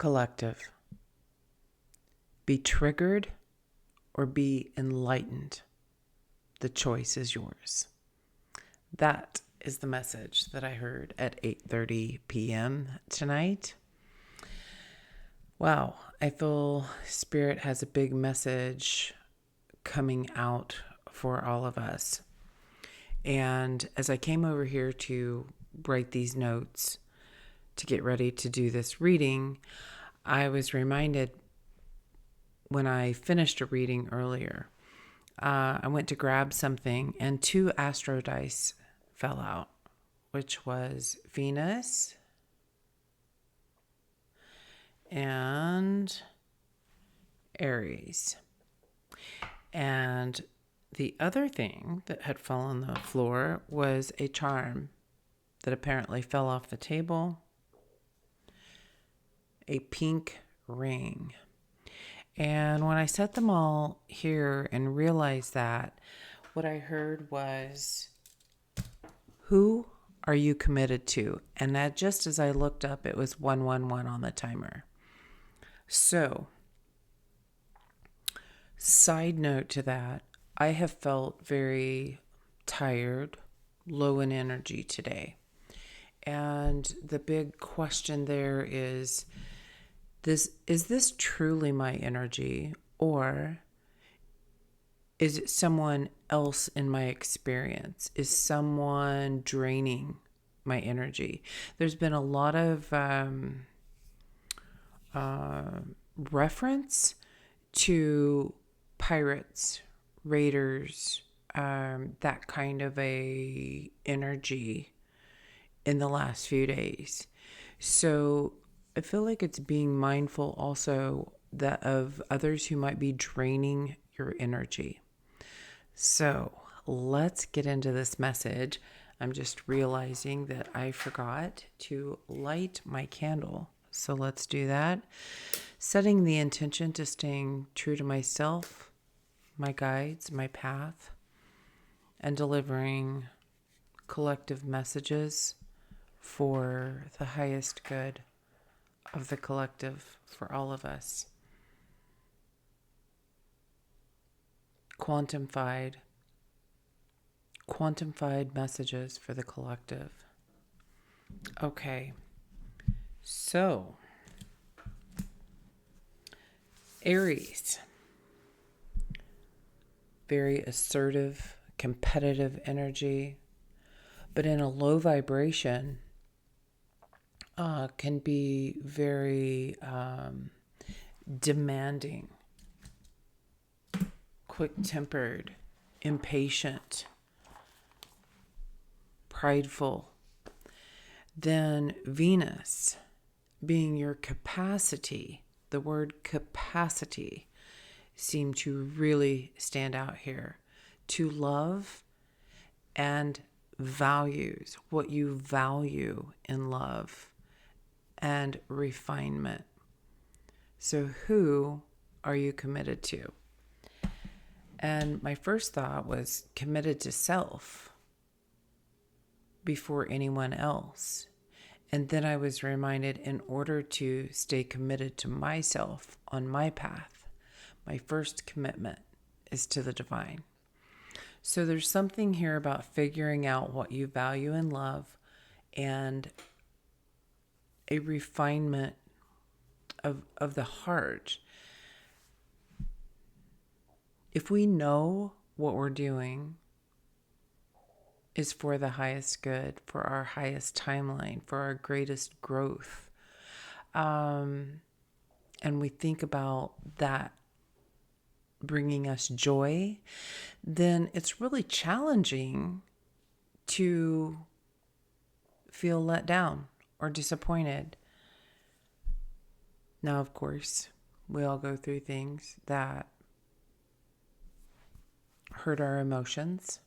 Collective. Be triggered or be enlightened. The choice is yours. That is the message that I heard at 8:30 p.m. tonight. Wow, I feel Spirit has a big message coming out for all of us. And as I came over here to write these notes to get ready to do this reading, I was reminded when I finished a reading earlier, I went to grab something and 2 astro dice fell out, which was Venus and Aries. And the other thing that had fallen on the floor was a charm that apparently fell off the table, a pink ring. And when I set them all here and realized that, what I heard was, who are you committed to? And that just as I looked up, it was 111 on the timer. So, side note to that, I have felt very tired, low in energy today. And the big question there is this truly my energy, or is it someone else in my experience? Is someone draining my energy? There's been a lot of reference to pirates, raiders, that kind of a energy in the last few days. So I feel like it's being mindful also that of others who might be draining your energy. So let's get into this message. I'm just realizing that I forgot to light my candle. So let's do that. Setting the intention to staying true to myself, my guides, my path, and delivering collective messages for the highest good of the collective for all of us. Quantified messages for the collective. Okay, so Aries, very assertive, competitive energy, but in a low vibration, can be very demanding, quick-tempered, impatient, prideful. Then Venus, being your capacity, the word capacity seemed to really stand out here. To love and values, what you value in love, and refinement. So who are you committed to? And my first thought was committed to self before anyone else. And then I was reminded, in order to stay committed to myself on my path, my first commitment is to the divine. So there's something here about figuring out what you value in love and a refinement of the heart. If we know what we're doing is for the highest good, for our highest timeline, for our greatest growth, and we think about that bringing us joy, then it's really challenging to feel let down or disappointed. Now, of course, we all go through things that hurt our emotions.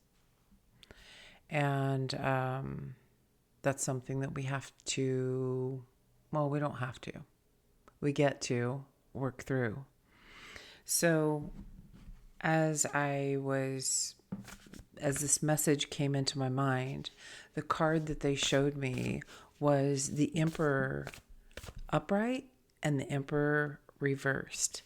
And that's something that we have to, well, we don't have to. We get to work through. So as this message came into my mind, the card that they showed me was the Emperor upright and the Emperor reversed.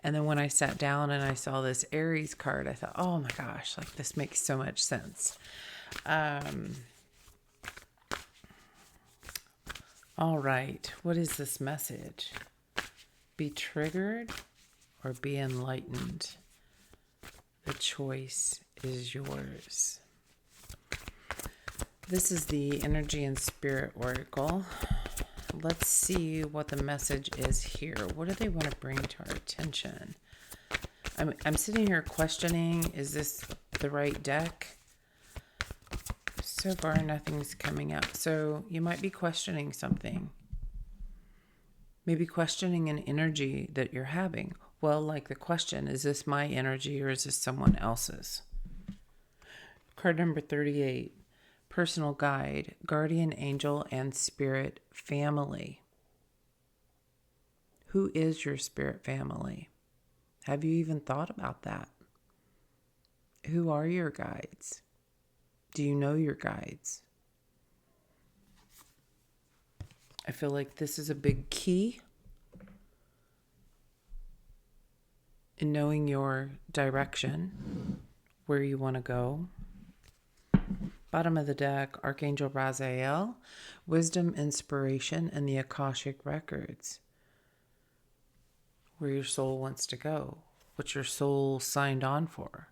And then when I sat down and I saw this Aries card, I thought, oh my gosh, like this makes so much sense. All right, what is this message? Be triggered or be enlightened? The choice is yours. This is the Energy and Spirit Oracle. Let's see what the message is here. What do they want to bring to our attention? I'm sitting here questioning, is this the right deck? So far, nothing's coming up. So you might be questioning something. Maybe questioning an energy that you're having. Well, like the question, is this my energy or is this someone else's? Card number 38. Personal guide, guardian angel, and spirit family. Who is your spirit family? Have you even thought about that? Who are your guides? Do you know your guides? I feel like this is a big key in knowing your direction, where you want to go. Bottom of the deck, Archangel Raziel, wisdom, inspiration, and the Akashic records. Where your soul wants to go, what your soul signed on for,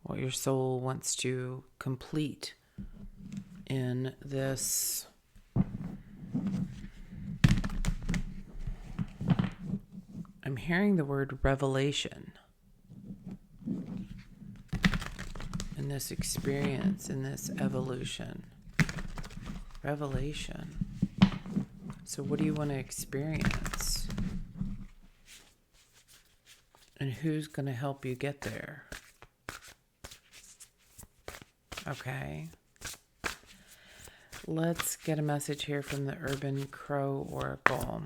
what your soul wants to complete in this I'm hearing the word revelation. In this experience, in this evolution. Revelation. So what do you want to experience? And who's going to help you get there? Okay. Let's get a message here from the Urban Crow Oracle.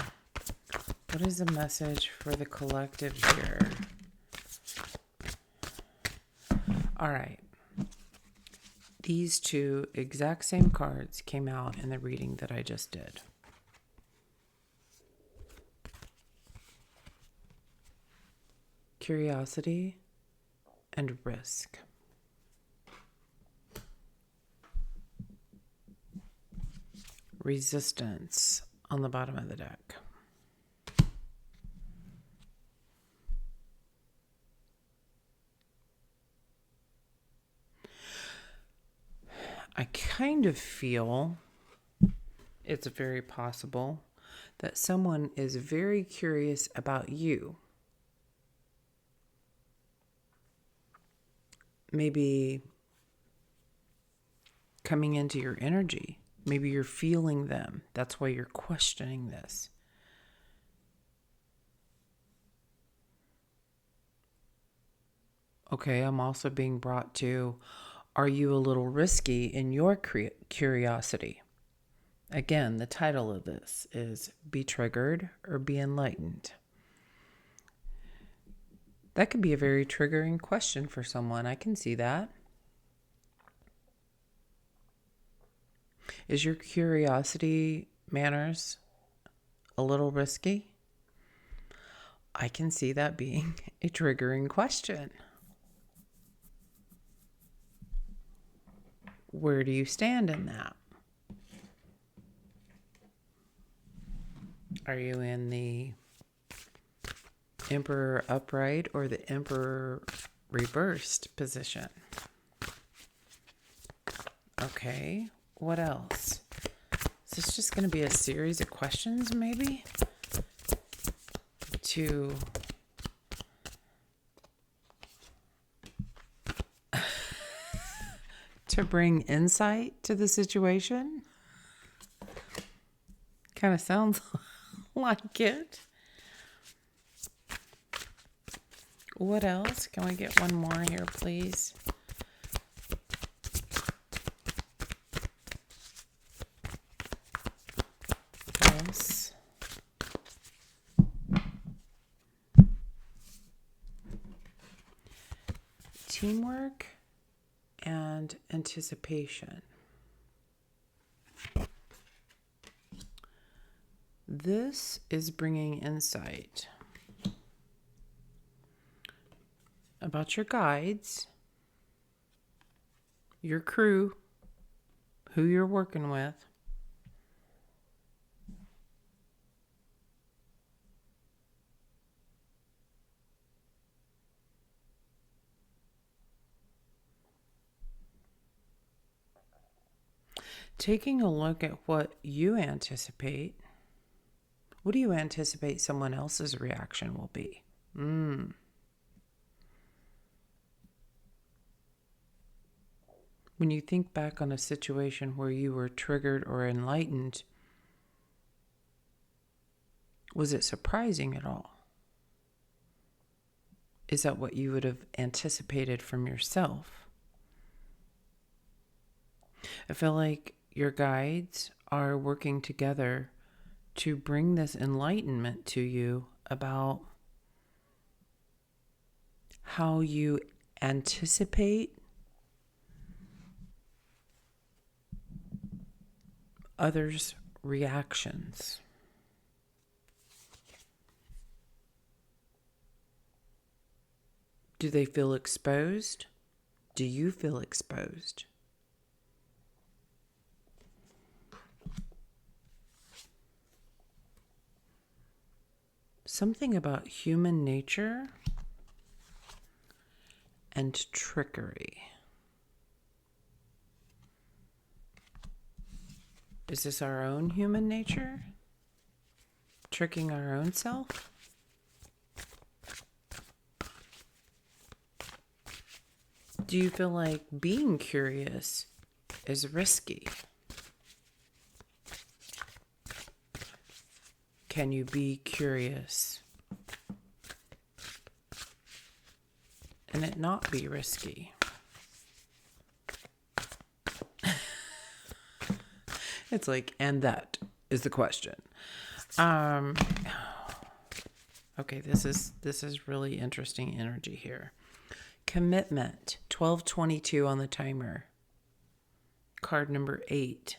What is the message for the collective here? All right. These two exact same cards came out in the reading that I just did. Curiosity and risk. Resistance on the bottom of the deck. I kind of feel it's very possible that someone is very curious about you. Maybe coming into your energy. Maybe you're feeling them. That's why you're questioning this. Okay, I'm also being brought to, are you a little risky in your curiosity? Again, the title of this is Be Triggered or Be Enlightened. That could be a very triggering question for someone. I can see that. Is your curiosity manners a little risky? I can see that being a triggering question. Where do you stand in that? Are you in the Emperor upright or the Emperor reversed position? Okay, what else? Is this just going to be a series of questions, maybe? To bring insight to the situation? Kind of sounds like it. What else? Can we get one more here, please? Yes. Teamwork and anticipation. this is bringing insight about your guides, your crew, who you're working with, taking a look at what you anticipate. What do you anticipate someone else's reaction will be? When you think back on a situation where you were triggered or enlightened, was it surprising at all? Is that what you would have anticipated from yourself? I feel like your guides are working together to bring this enlightenment to you about how you anticipate others' reactions. Do they feel exposed? Do you feel exposed? Something about human nature and trickery. Is this our own human nature? Tricking our own self? Do you feel like being curious is risky? Can you be curious and it not be risky? It's like, and that is the question. Okay, this is really interesting energy here. Commitment, 1222 on the timer. Card number 8.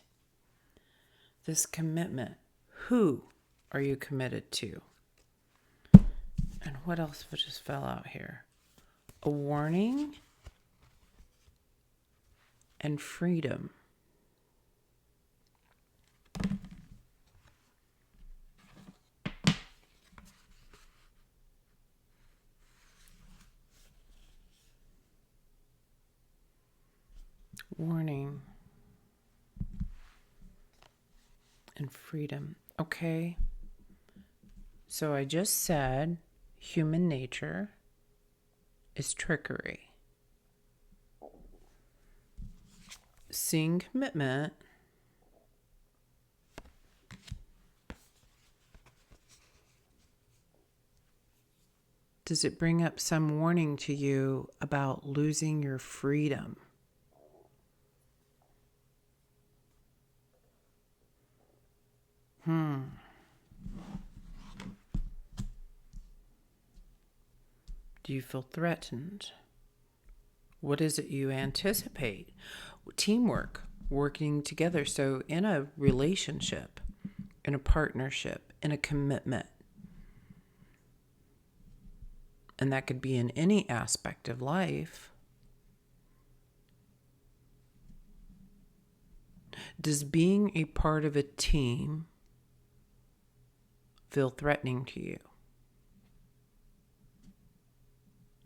This commitment, who are you committed to? And what else just fell out here? A warning and freedom. Warning and freedom. Okay. So I just said human nature is trickery. Seeing commitment does it bring up some warning to you about losing your freedom? Do you feel threatened? What is it you anticipate? Teamwork, working together. So in a relationship, in a partnership, in a commitment, and that could be in any aspect of life, does being a part of a team feel threatening to you?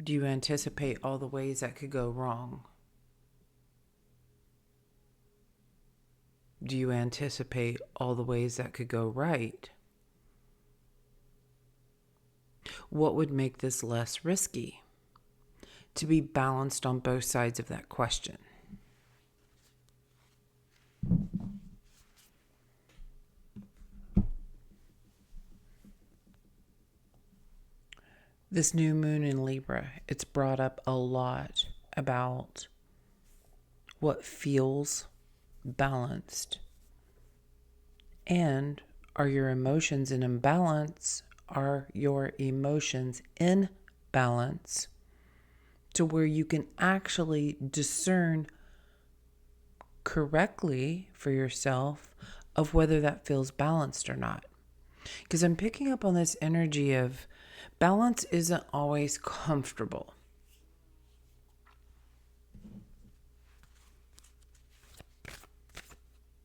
Do you anticipate all the ways that could go wrong? Do you anticipate all the ways that could go right? What would make this less risky? To be balanced on both sides of that question. This new moon in Libra, it's brought up a lot about what feels balanced. And are your emotions in imbalance? Are your emotions in balance to where you can actually discern correctly for yourself of whether that feels balanced or not? Because I'm picking up on this energy of balance isn't always comfortable.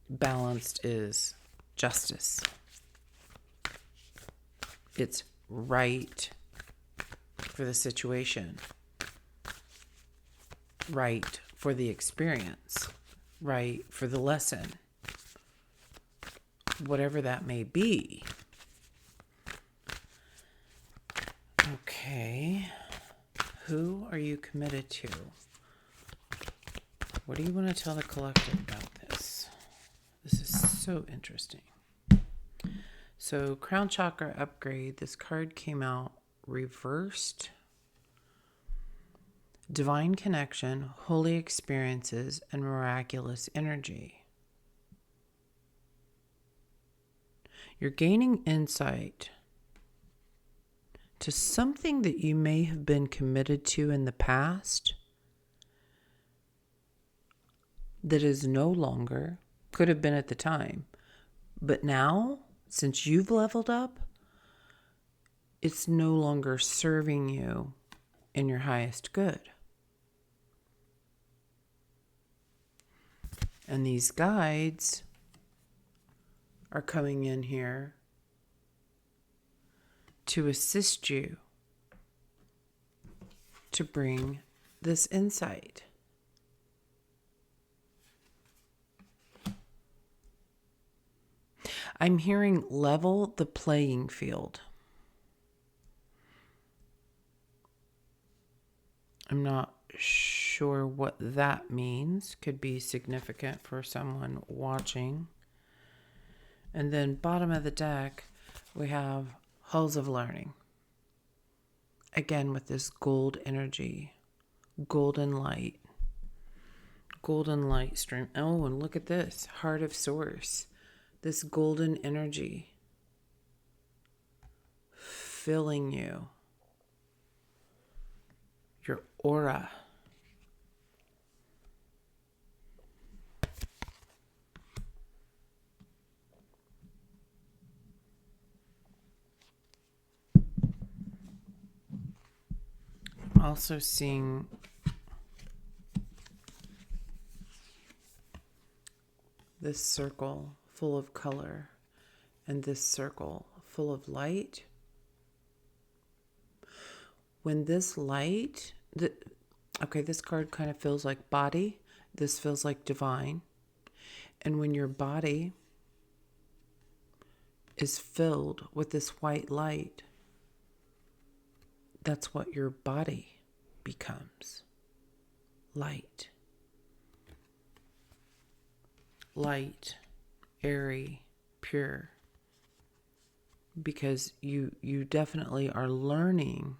Balanced is justice. It's right for the situation, right for the experience, right for the lesson, whatever that may be. Okay, who are you committed to? What do you want to tell the collective about this? This is so interesting. So, Crown Chakra Upgrade, this card came out reversed. Divine connection, holy experiences, and miraculous energy. You're gaining insight to something that you may have been committed to in the past that is no longer, could have been at the time, but now, since you've leveled up, it's no longer serving you in your highest good. And these guides are coming in here to assist you to bring this insight. I'm hearing level the playing field. I'm not sure what that means. Could be significant for someone watching. And then bottom of the deck, we have Halls of Learning. Again, with this gold energy, golden light stream. Oh, and look at this, Heart of Source. This golden energy filling you, your aura. Also seeing this circle full of color and this circle full of light. When this light, this card kind of feels like body. This feels like divine. And when your body is filled with this white light, that's what your body becomes. Light. Light, airy, pure. Because you definitely are learning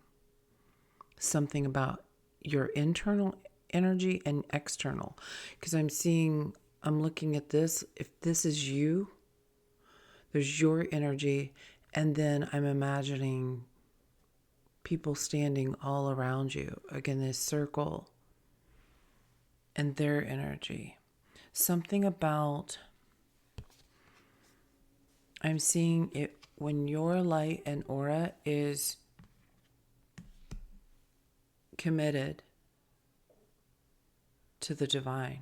something about your internal energy and external. Because I'm looking at this. If this is you, there's your energy. And then I'm imagining people standing all around you. Again, this circle and their energy. Something about, I'm seeing it when your light and aura is committed to the divine,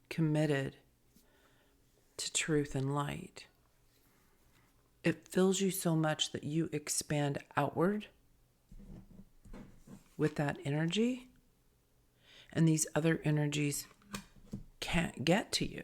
committed to truth and light. It fills you so much that you expand outward with that energy, and these other energies can't get to you.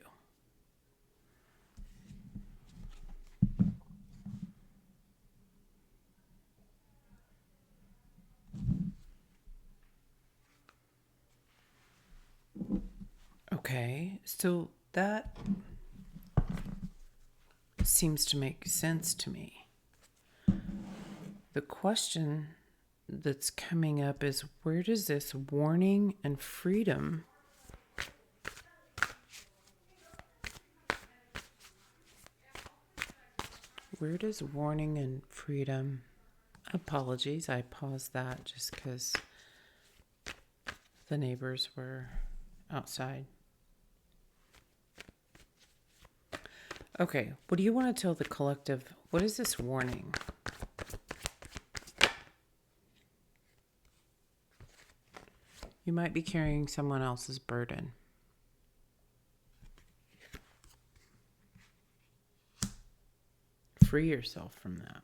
Okay, so that seems to make sense to me. The question that's coming up is, where does this warning and freedom apologies, I paused that just because the neighbors were outside. Okay, what do you want to tell the collective? What is this warning? You might be carrying someone else's burden. Free yourself from that.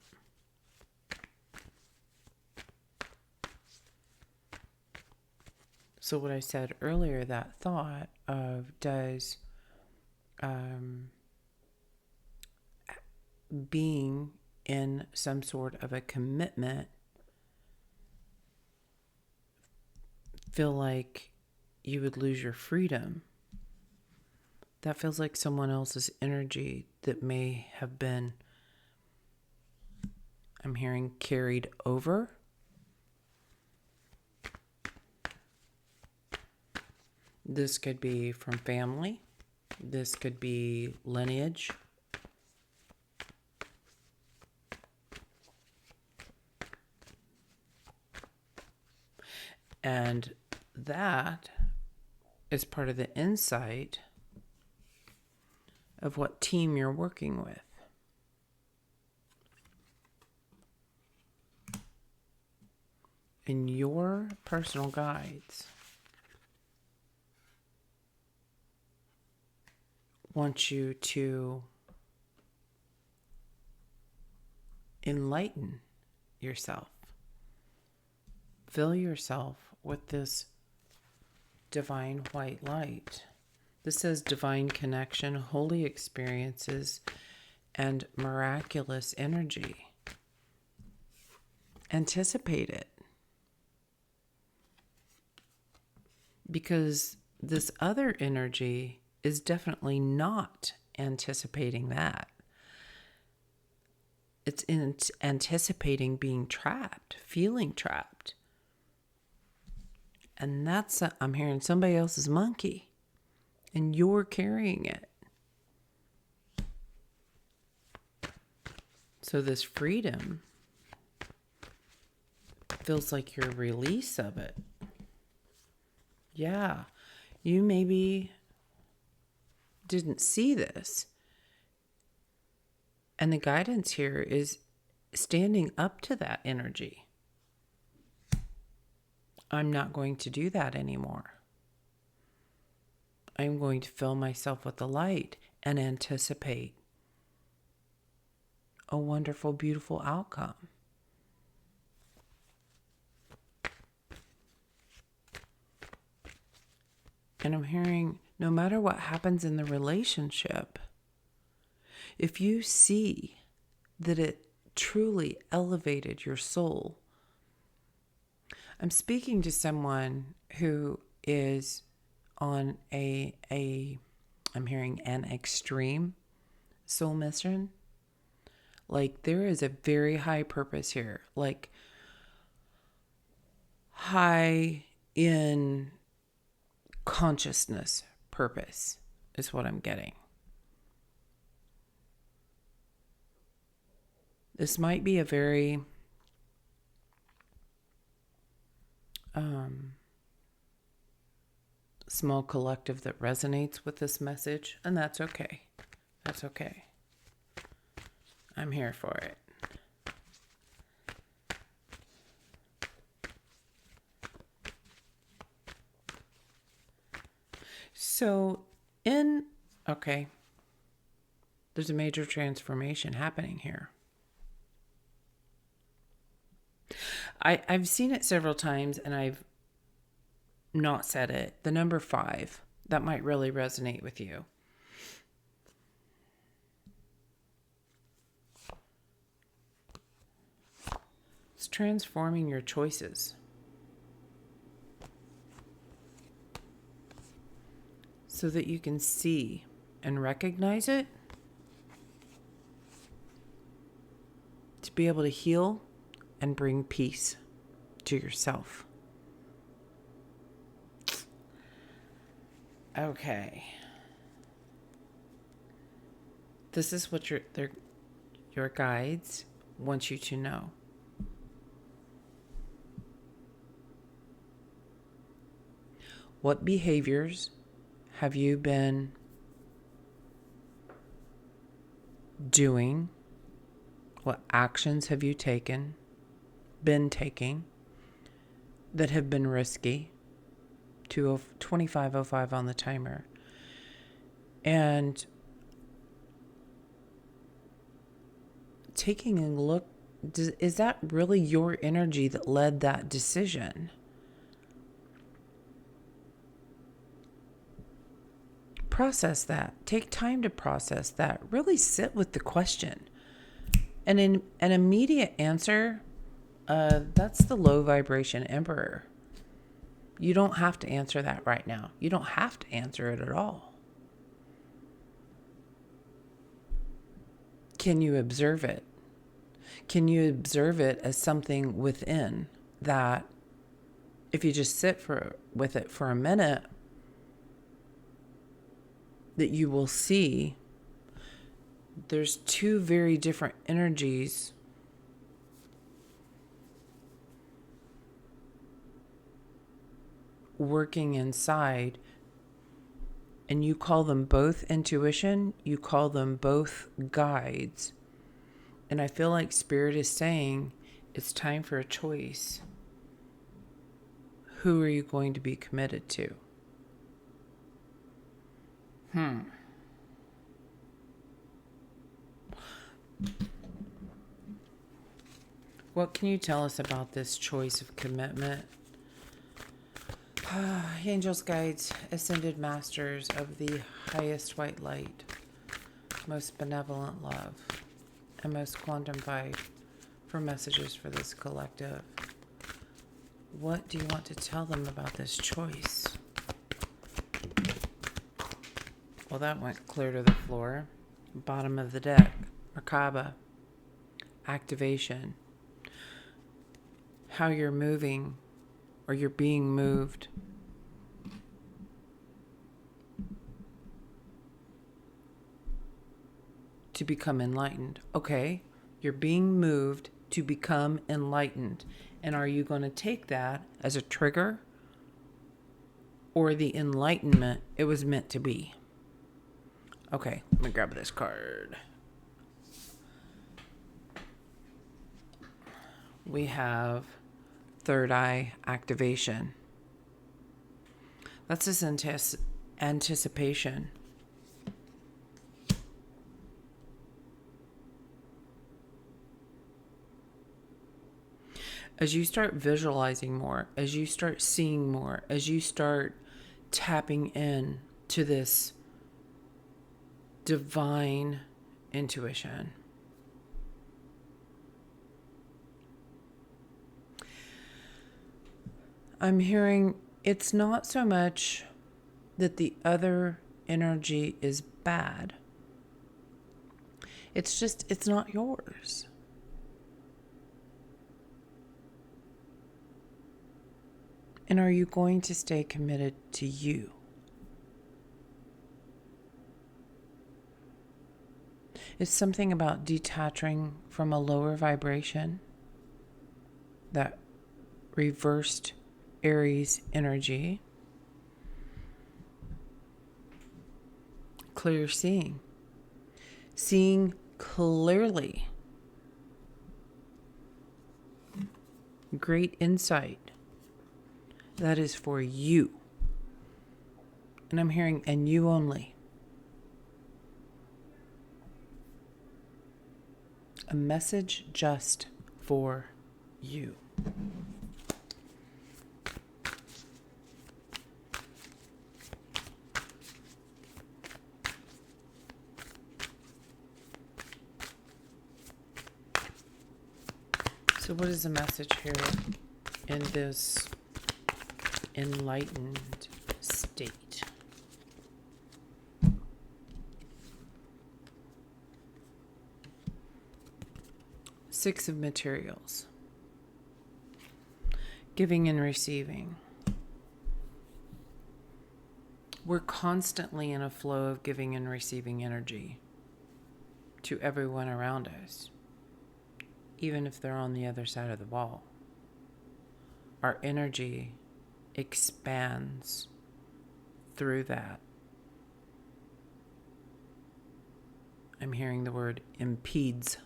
So what I said earlier, that thought of does being in some sort of a commitment feel like you would lose your freedom? That feels like someone else's energy that may have been, I'm hearing, carried over. This could be from family. This could be lineage. And that is part of the insight of what team you're working with. And your personal guides want you to enlighten yourself. Fill yourself with this divine white light. This says divine connection, holy experiences, and miraculous energy. Anticipate it. Because this other energy is definitely not anticipating that. It's anticipating being trapped, feeling trapped. And that's, I'm hearing somebody else's monkey, and you're carrying it. So this freedom feels like your release of it. Yeah, you maybe didn't see this. And the guidance here is standing up to that energy. I'm not going to do that anymore. I'm going to fill myself with the light and anticipate a wonderful, beautiful outcome. And I'm hearing, no matter what happens in the relationship, if you see that it truly elevated your soul. I'm speaking to someone who is on I'm hearing an extreme soul mission. Like there is a very high purpose here, like high in consciousness purpose is what I'm getting. This might be a very small collective that resonates with this message, and that's okay. That's okay. I'm here for it. So, there's a major transformation happening here. I've seen it several times and I've not said it. The number 5, that might really resonate with you. It's transforming your choices. So that you can see and recognize it. To be able to heal and bring peace to yourself. Okay. This is what your guides want you to know. What behaviors have you been doing? What actions have you been taking that have been risky? 25:05 on the timer. And taking a look, is that really your energy that led that decision? Process that. Take time to process that. Really sit with the question. And in an immediate answer, that's the low vibration emperor. You don't have to answer that right now. You don't have to answer it at all. Can you observe it? Can you observe it as something within that if you just sit with it for a minute, that you will see there's two very different energies working inside, and you call them both intuition, you call them both guides. And I feel like Spirit is saying it's time for a choice. Who are you going to be committed to? What can you tell us about this choice of commitment? Angels, guides, ascended masters of the highest white light, most benevolent love, and most quantum vibe for messages for this collective. What do you want to tell them about this choice? Well, that went clear to the floor. Bottom of the deck, Merkaba, activation. How you're moving or you're being moved. To become enlightened. Okay, you're being moved to become enlightened. And are you going to take that as a trigger or the enlightenment it was meant to be? Okay, let me grab this card. We have third eye activation. That's this anticipation. As you start visualizing more, as you start seeing more, as you start tapping in to this divine intuition, I'm hearing it's not so much that the other energy is bad. It's just, it's not yours. And are you going to stay committed to you? It's something about detaching from a lower vibration, that reversed Aries energy. Clear seeing. Seeing clearly. Great insight. That is for you. And I'm hearing, and you only. A message just for you. So what is the message here in this enlightened state? Six of materials. Giving and receiving. We're constantly in a flow of giving and receiving energy to everyone around us, even if they're on the other side of the wall. Our energy expands through that. I'm hearing the word impedes.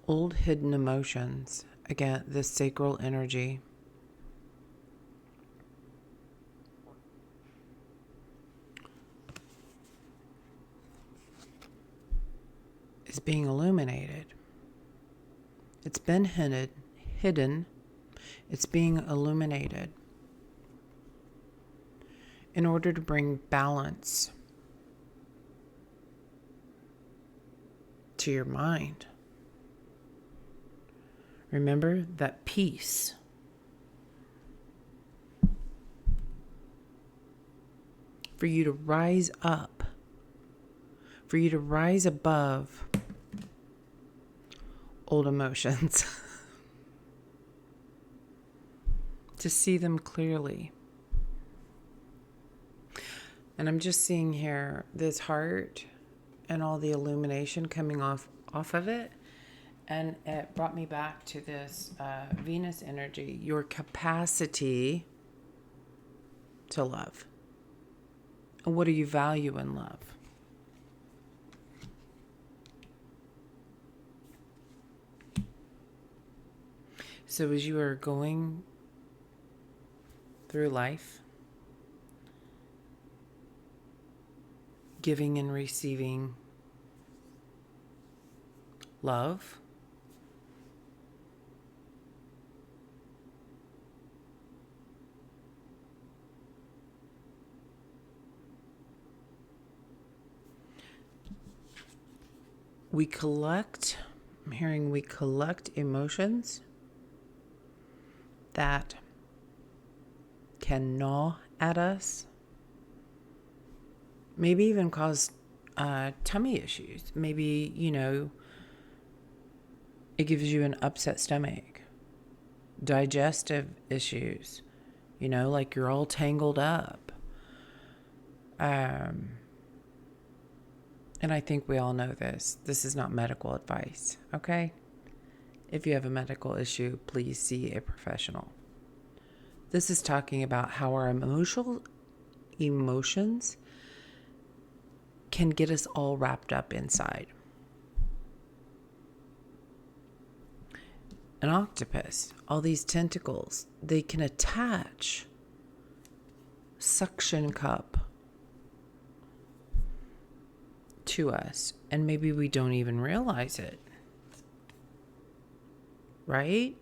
Old hidden emotions. Again, this sacral energy. Is being illuminated. It's been hidden. It's being illuminated in order to bring balance to your mind. Remember that peace. For you to rise up, for you to rise above old emotions, to see them clearly. And I'm just seeing here this heart and all the illumination coming off of it. And it brought me back to this Venus energy, your capacity to love. And what do you value in love? So as you are going through life, giving and receiving love, we collect emotions that can gnaw at us, maybe even cause tummy issues. Maybe, it gives you an upset stomach, digestive issues, like you're all tangled up. And I think we all know this. This is not medical advice, okay? If you have a medical issue, please see a professional. This is talking about how our emotions can get us all wrapped up inside. An octopus, all these tentacles, they can attach, suction cup to us, and maybe we don't even realize it. Right?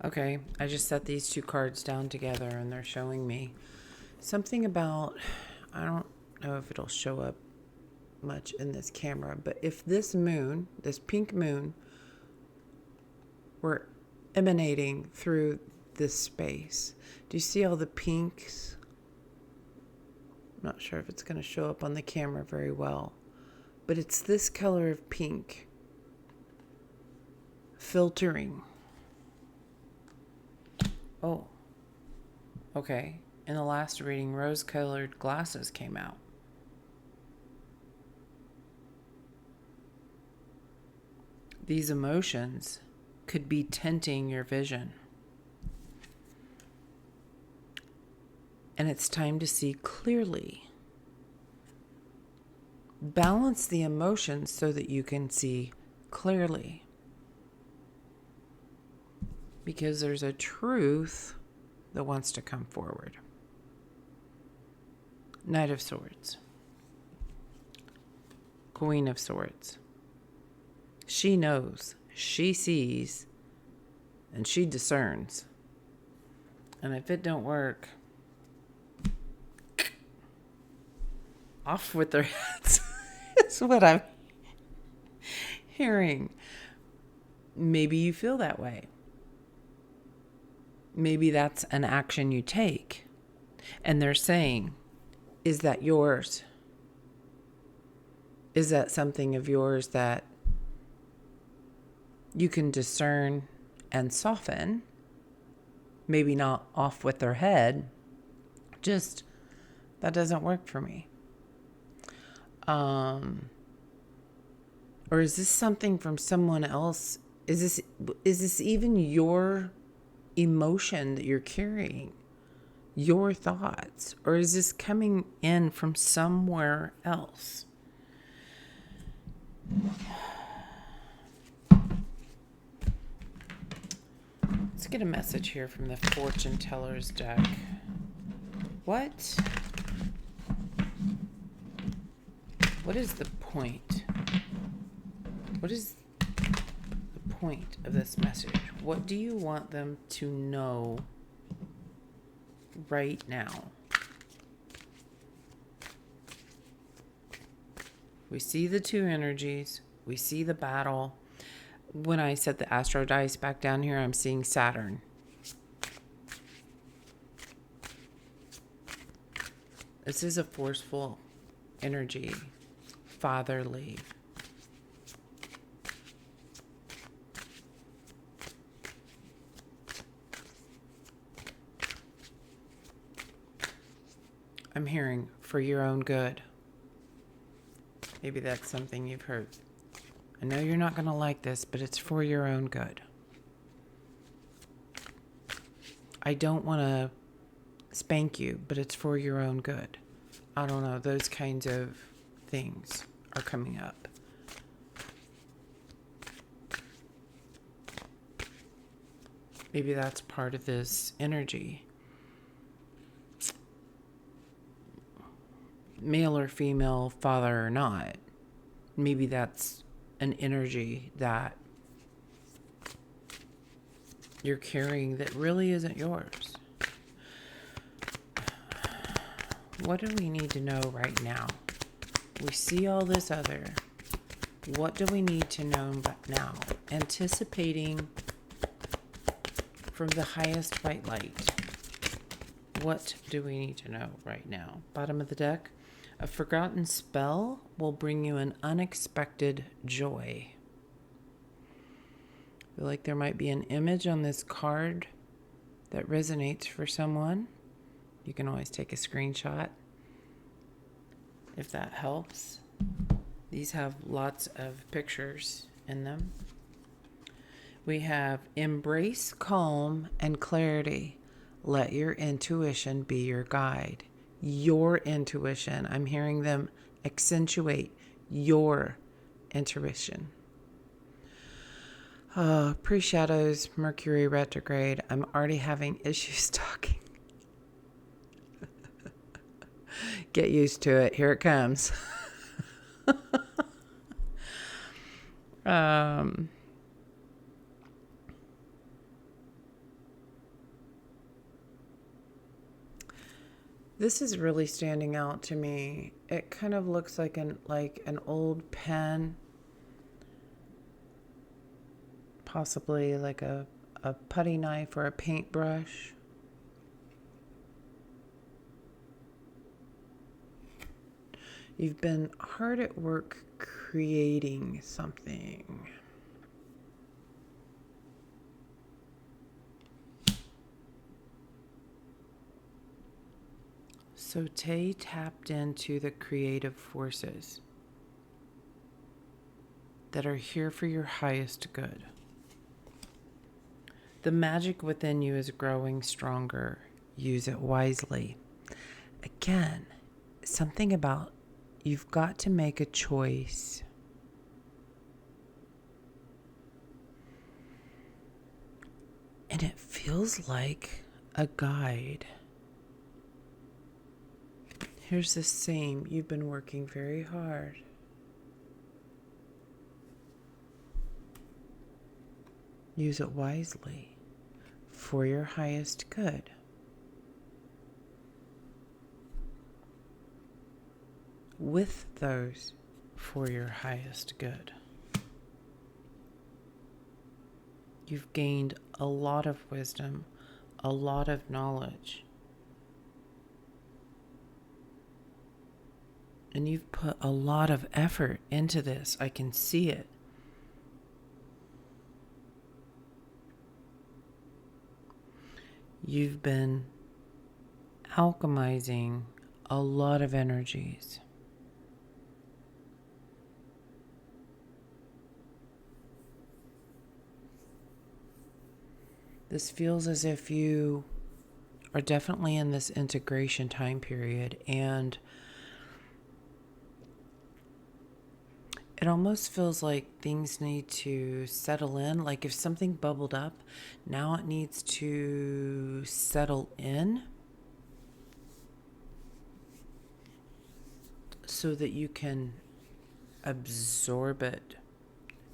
Okay, I just set these two cards down together and they're showing me something about, I don't know if it'll show up much in this camera, but if this moon, this pink moon, were emanating through this space, do you see all the pinks? I'm not sure if it's going to show up on the camera very well, but it's this color of pink filtering. Oh, okay. In the last reading, rose-colored glasses came out. These emotions could be tinting your vision. And it's time to see clearly. Balance the emotions so that you can see clearly. Because there's a truth that wants to come forward. Knight of Swords. Queen of Swords. She knows, she sees, and she discerns. And if it don't work, off with their heads. That's what I'm hearing. Maybe you feel that way. Maybe that's an action you take. And they're saying, is that yours? Is that something of yours that you can discern and soften? Maybe not off with their head. Just, that doesn't work for me. Or is this something from someone else? Is this even your emotion that you're carrying? Your thoughts? Or is this coming in from somewhere else? Let's get a message here from the Fortune Teller's deck. What is the point? What is the point of this message? What do you want them to know right now? We see the two energies. We see the battle. When I set the astro dice back down here, I'm seeing Saturn. This is a forceful energy, fatherly. I'm hearing for your own good. Maybe that's something you've heard. I know you're not going to like this, but it's for your own good. I don't want to spank you, but it's for your own good. I don't know. Those kinds of things are coming up. Maybe that's part of this energy. Male or female, father or not. Maybe that's an energy that you're carrying that really isn't yours. What do we need to know right now? We see all this other. What do we need to know now? Anticipating from the highest white light. What do we need to know right now? Bottom of the deck. A forgotten spell will bring you an unexpected joy. I feel like there might be an image on this card that resonates for someone. You can always take a screenshot if that helps. These have lots of pictures in them. We have embrace calm and clarity. Let your intuition be your guide. Your intuition. I'm hearing them accentuate your intuition. Pre-shadows, Mercury retrograde. I'm already having issues talking. Get used to it. Here it comes. This is really standing out to me. It kind of looks like an old pen, possibly like a putty knife or a paintbrush. You've been hard at work creating something. So Tay tapped into the creative forces that are here for your highest good. The magic within you is growing stronger. Use it wisely. Again, something about you've got to make a choice. And it feels like a guide. Here's the same. You've been working very hard. Use it wisely for your highest good. With those for your highest good. You've gained a lot of wisdom, a lot of knowledge. And you've put a lot of effort into this. I can see it. You've been alchemizing a lot of energies. This feels as if you are definitely in this integration time period, and it almost feels like things need to settle in. Like if something bubbled up, now it needs to settle in so that you can absorb it,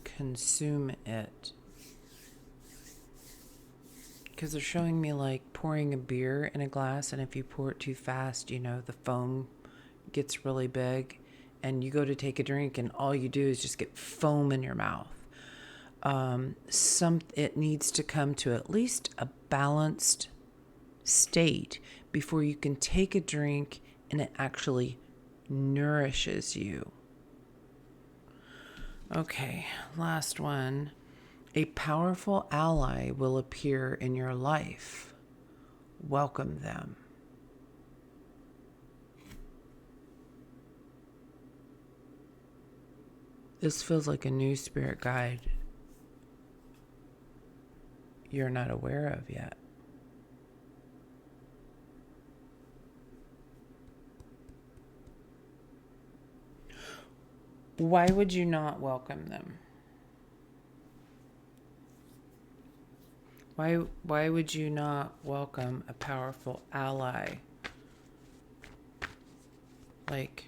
consume it. Because they're showing me like pouring a beer in a glass, and if you pour it too fast, you know, the foam gets really big, and you go to take a drink and all you do is just get foam in your mouth. It needs to come to at least a balanced state before you can take a drink and it actually nourishes you. Okay, last one. A powerful ally will appear in your life. Welcome them. This feels like a new spirit guide you're not aware of yet. Why would you not welcome them? Why would you not welcome a powerful ally? Like,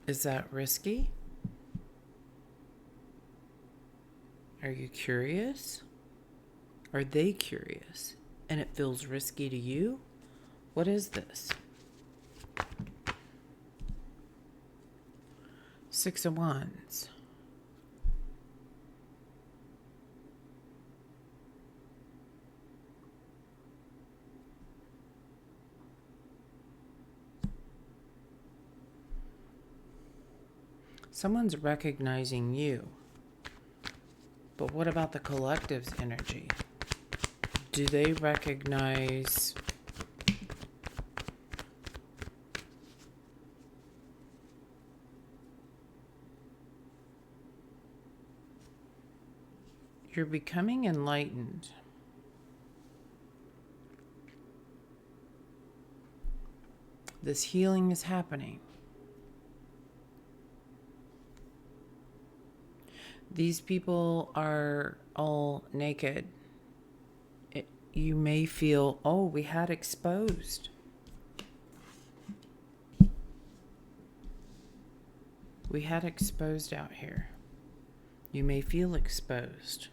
is that risky? Are you curious? Are they curious? And it feels risky to you? What is this? 6 of Wands. Someone's recognizing you. But what about the collective's energy? Do they recognize you're becoming enlightened? This healing is happening. These people are all naked. You may feel, oh, we had exposed. We had exposed out here. You may feel exposed.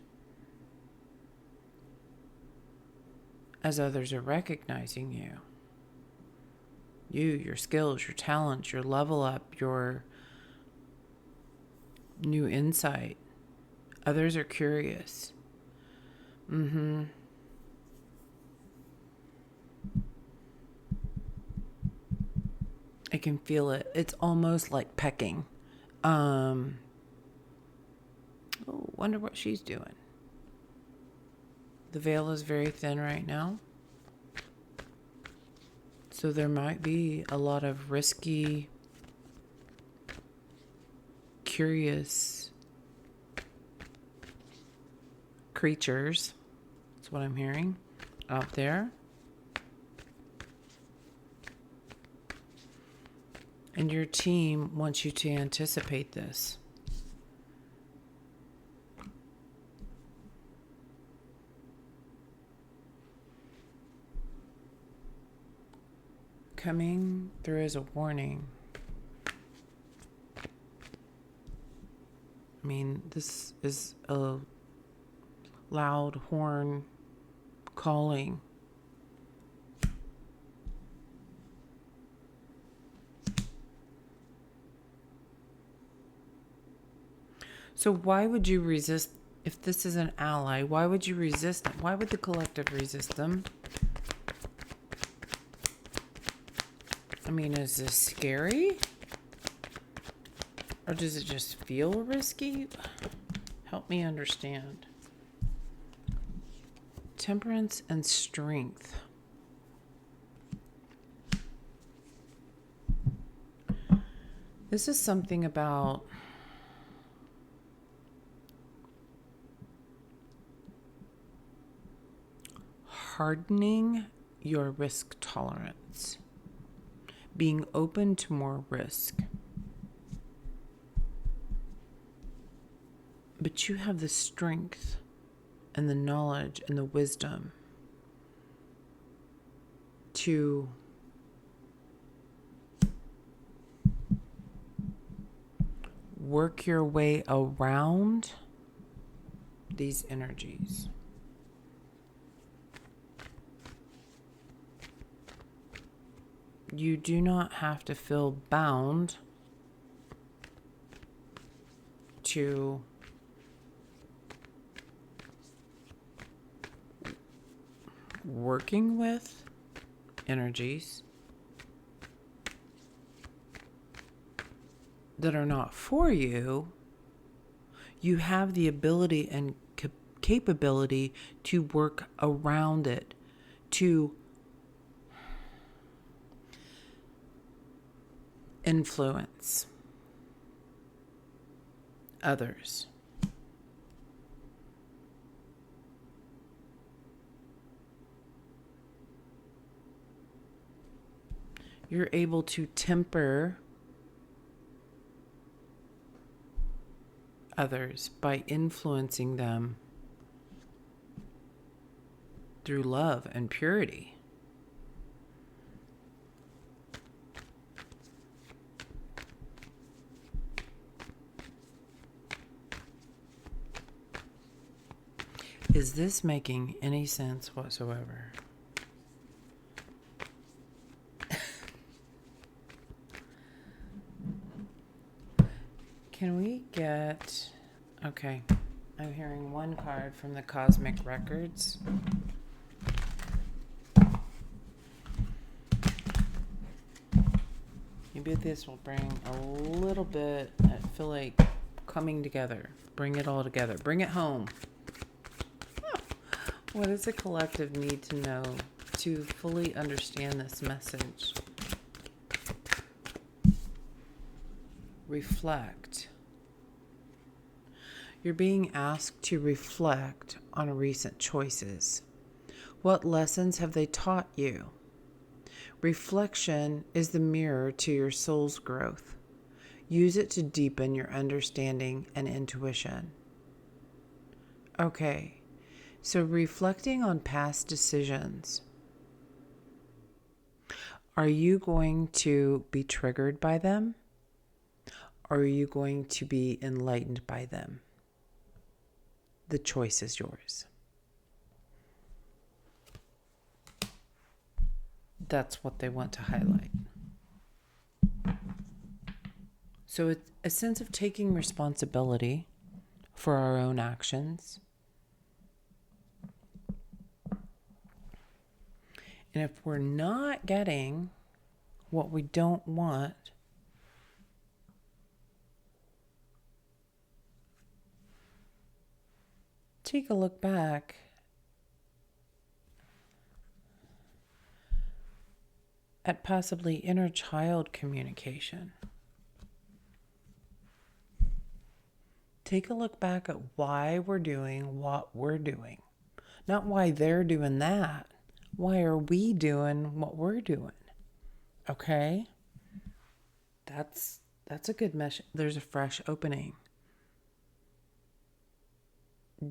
As others are recognizing you. Your skills, your talents, your level up, your new insight. Others are curious. I can feel it. It's almost like pecking. Oh, wonder what she's doing. The veil is very thin right now. So there might be a lot of risky, curious creatures. That's what I'm hearing out there. And your team wants you to anticipate this. Coming through as a warning. I mean, this is a loud horn calling. So why would you resist, if this is an ally, why would you resist them? Why would the collective resist them? I mean, is this scary? Or does it just feel risky? Help me understand. Temperance and strength. This is something about hardening your risk tolerance, being open to more risk. But you have the strength and the knowledge and the wisdom to work your way around these energies. You do not have to feel bound to working with energies that are not for you. You have the ability and capability to work around it, to influence others. You're able to temper others by influencing them through love and purity. Is this making any sense whatsoever? Can we get... Okay, I'm hearing one card from the Cosmic Records. Maybe this will bring a little bit, I feel like, coming together. Bring it all together. Bring it home. What does the collective need to know to fully understand this message? Reflect. You're being asked to reflect on recent choices. What lessons have they taught you? Reflection is the mirror to your soul's growth. Use it to deepen your understanding and intuition. Okay, so reflecting on past decisions. Are you going to be triggered by them? Or are you going to be enlightened by them? The choice is yours. That's what they want to highlight. So it's a sense of taking responsibility for our own actions. And if we're not getting what we don't want, take a look back at possibly inner child communication. Take a look back at why we're doing what we're doing. Not why they're doing that. Why are we doing what we're doing? Okay? That's a good message. There's a fresh opening.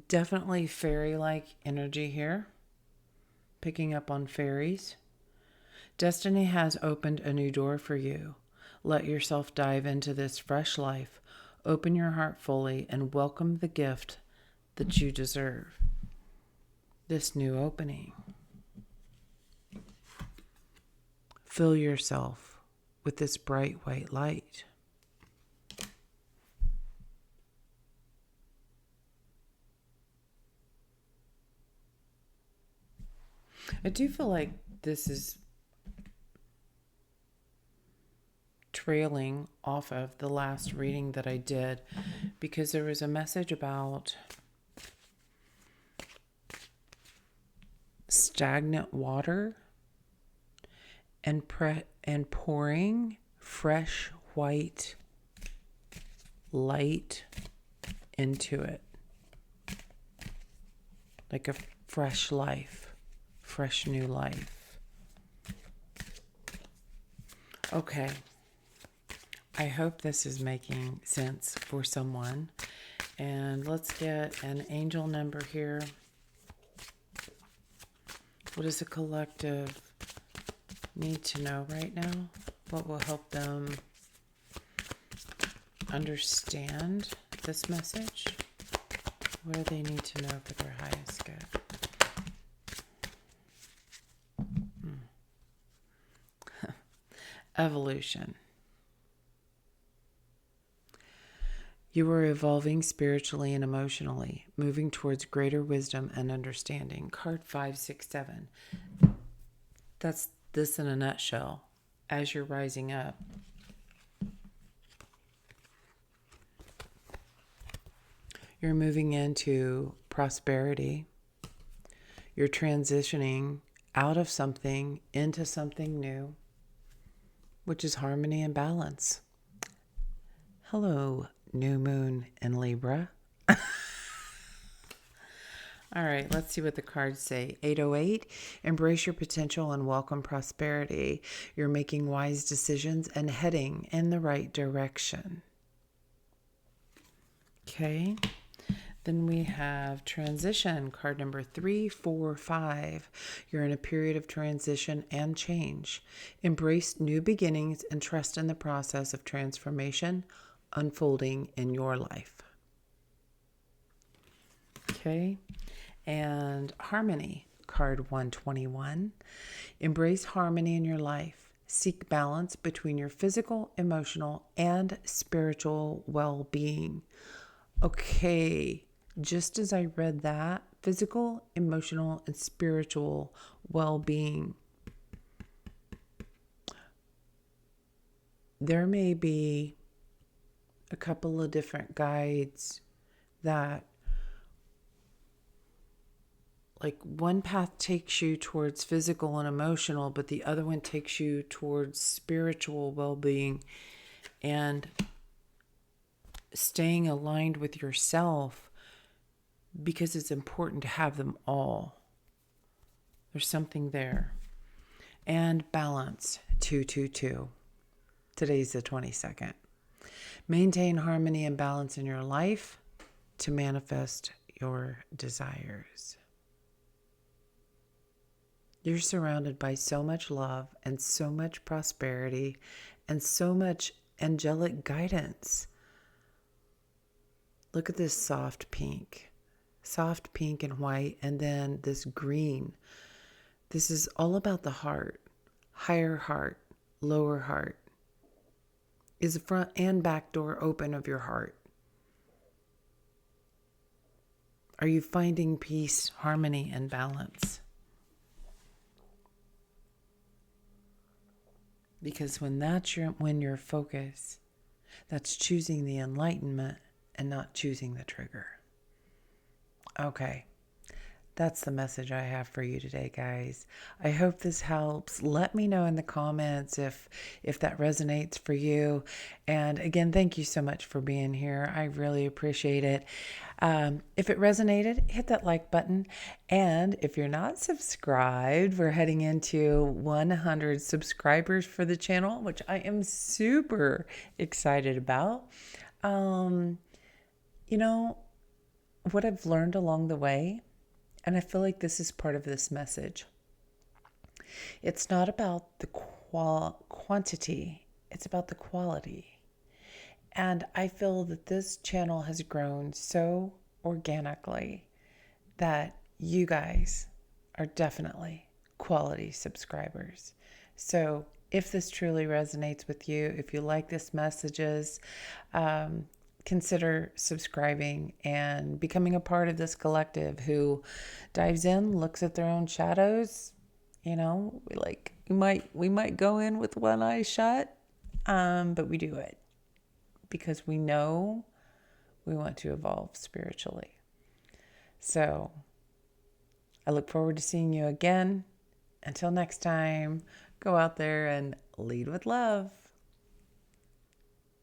Definitely fairy-like energy here. Picking up on fairies. Destiny has opened a new door for you. Let yourself dive into this fresh life. Open your heart fully and welcome the gift that you deserve. This new opening. Fill yourself with this bright white light. I do feel like this is trailing off of the last reading that I did, because there was a message about stagnant water and pouring fresh white light into it, like a fresh life fresh new life. Okay. I hope this is making sense for someone. And let's get an angel number here. What does the collective need to know right now? What will help them understand this message? What do they need to know for their highest good? Evolution. You are evolving spiritually and emotionally, moving towards greater wisdom and understanding. Card 567. That's this in a nutshell. As you're rising up, you're moving into prosperity. You're transitioning out of something into something new, which is harmony and balance. Hello, new moon in Libra. All right, let's see what the cards say. 808, embrace your potential and welcome prosperity. You're making wise decisions and heading in the right direction. Okay. Then we have transition, card number 345. You're in a period of transition and change. Embrace new beginnings and trust in the process of transformation unfolding in your life. Okay. And harmony, card 121. Embrace harmony in your life. Seek balance between your physical, emotional, and spiritual well-being. Okay. Just as I read that, physical, emotional, and spiritual well-being. There may be a couple of different guides that, like, one path takes you towards physical and emotional, but the other one takes you towards spiritual well-being and staying aligned with yourself, because it's important to have them all. There's something there. And balance, 222. Today's the 22nd. Maintain harmony and balance in your life to manifest your desires. You're surrounded by so much love and so much prosperity and so much angelic guidance. Look at this soft pink and white, and then this green. This is all about the heart, higher heart, lower heart. Is the front and back door open of your heart? Are you finding peace, harmony, and balance? Because when your focus, that's choosing the enlightenment and not choosing the trigger. Okay. That's the message I have for you today, guys. I hope this helps. Let me know in the comments if that resonates for you. And again, thank you so much for being here. I really appreciate it. If it resonated, hit that like button. And if you're not subscribed, we're heading into 100 subscribers for the channel, which I am super excited about. What I've learned along the way, and I feel like this is part of this message. It's not about the quantity, it's about the quality. And I feel that this channel has grown so organically that you guys are definitely quality subscribers. So if this truly resonates with you, if you like this messages, consider subscribing and becoming a part of this collective who dives in, looks at their own shadows. We might go in with one eye shut, but we do it because we know we want to evolve spiritually. So I look forward to seeing you again. Until next time, go out there and lead with love.